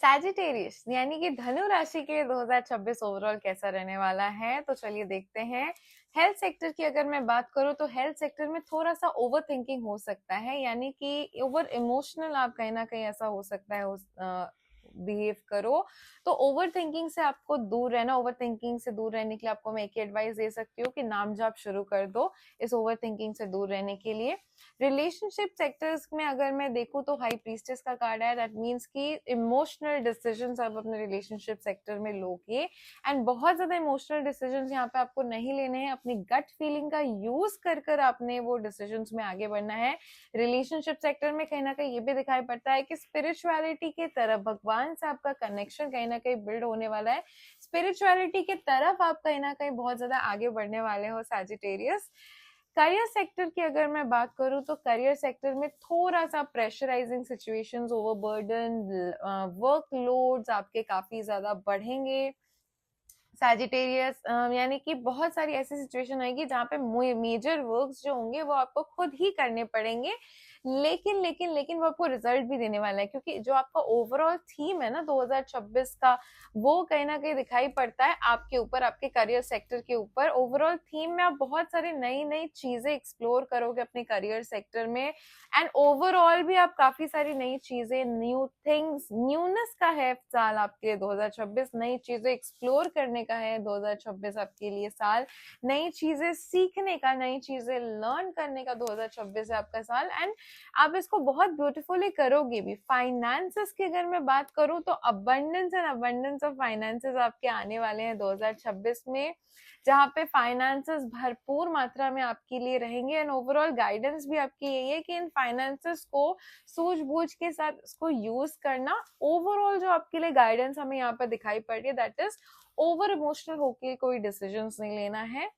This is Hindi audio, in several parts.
सैजिटेरियस यानी कि धनु राशि के 2026 ओवरऑल कैसा रहने वाला है, तो चलिए देखते हैं। हेल्थ सेक्टर की अगर मैं बात करूं तो हेल्थ सेक्टर में थोड़ा सा ओवर थिंकिंग हो सकता है, यानी कि ओवर इमोशनल आप कहीं ना कहीं ऐसा हो सकता है उस बिहेव करो। तो ओवर थिंकिंग से आपको दूर रहना, ओवर थिंकिंग से दूर रहने के लिए आपको मैं एक ही एडवाइस दे सकती हूँ कि नाम जाप शुरू कर दो इस ओवर थिंकिंग से दूर रहने के लिए। रिलेशनशिप सेक्टर्स में अगर मैं देखूं तो हाई प्रीस्टेस का कार्ड है, दैट मीन्स कि इमोशनल डिसीजंस आप अपने रिलेशनशिप सेक्टर में लोगे एंड बहुत ज्यादा इमोशनल डिसीजंस यहाँ पे आपको नहीं लेने हैं। अपनी गट फीलिंग का यूज कर कर आपने वो डिसीजंस में आगे बढ़ना है। रिलेशनशिप सेक्टर में कहीं ना कहीं ये भी दिखाई पड़ता है कि स्पिरिचुअलिटी की तरफ, भगवान से आपका कनेक्शन कहीं ना कहीं बिल्ड होने वाला है। स्पिरिचुअलिटी की तरफ आप कहीं ना कहीं बहुत ज्यादा आगे बढ़ने वाले हो सैजिटेरियस। करियर सेक्टर की अगर मैं बात करूं तो करियर सेक्टर में थोड़ा सा प्रेशराइजिंग सिचुएशंस, ओवरबर्डन, वर्कलोड्स आपके काफी ज्यादा बढ़ेंगे सैजिटेरियस। यानी कि बहुत सारी ऐसी सिचुएशन आएगी जहाँ पे मेजर वर्क्स जो होंगे वो आपको खुद ही करने पड़ेंगे, लेकिन लेकिन लेकिन वो आपको रिजल्ट भी देने वाला है, क्योंकि जो आपका ओवरऑल थीम है ना 2026 का, वो कहीं ना कहीं दिखाई पड़ता है आपके ऊपर, आपके करियर सेक्टर के ऊपर। ओवरऑल थीम में आप बहुत सारी नई नई चीजें एक्सप्लोर करोगे अपने करियर सेक्टर में एंड ओवरऑल भी आप काफी सारी नई चीजें, न्यू थिंग्स, न्यूनेस का है साल आपके लिए 2026। नई चीजें एक्सप्लोर करने का है 2026 आपके लिए साल, नई चीजें सीखने का, नई चीजें लर्न करने का 2026 है आपका साल एंड आप इसको बहुत ब्यूटीफुली करोगे भी। फाइनेंसेस की अगर मैं बात करूं तो abundance and abundance of finances आपके आने वाले हैं 2026 में, जहाँ पे फाइनेंसेस भरपूर मात्रा में आपके लिए रहेंगे एंड ओवरऑल गाइडेंस भी आपकी यही है कि इन फाइनेंसेस को सूझबूझ के साथ इसको यूज करना। ओवरऑल जो आपके लिए गाइडेंस हमें यहाँ पर दिखाई पड़ रही है, दैट इज ओवर इमोशनल होके कोई डिसीजंस नहीं लेना है।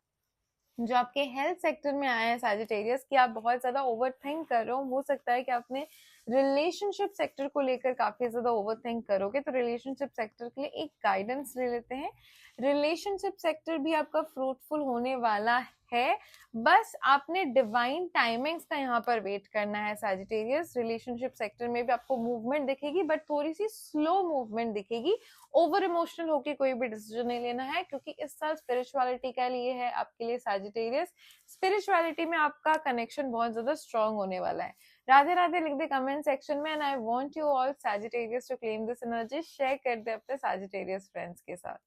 जो आपके हेल्थ सेक्टर में आया है सैजिटेरियस कि आप बहुत ज्यादा ओवर थिंक कर रहे हो सकता है कि आपने रिलेशनशिप सेक्टर को लेकर काफी ज्यादा ओवर थिंक करोगे, तो रिलेशनशिप सेक्टर के लिए एक गाइडेंस ले लेते हैं। रिलेशनशिप सेक्टर भी आपका फ्रूटफुल होने वाला है, बस आपने डिवाइन टाइमिंग्स का यहाँ पर वेट करना है सैजिटेरियस। रिलेशनशिप सेक्टर में भी आपको मूवमेंट दिखेगी, बट थोड़ी सी स्लो मूवमेंट दिखेगी। ओवर इमोशनल होके कोई भी डिसीजन नहीं लेना है, क्योंकि इस साल स्पिरिचुअलिटी का लिए है आपके लिए सैजिटेरियस। स्पिरिचुअलिटी में आपका कनेक्शन बहुत ज्यादा स्ट्रांग होने वाला है। राधे राधे लिख दे कमेंट सेक्शन में and I want you all Sagittarius to claim this energy. Share कर दे अपने सैजिटेरियस फ्रेंड्स के साथ।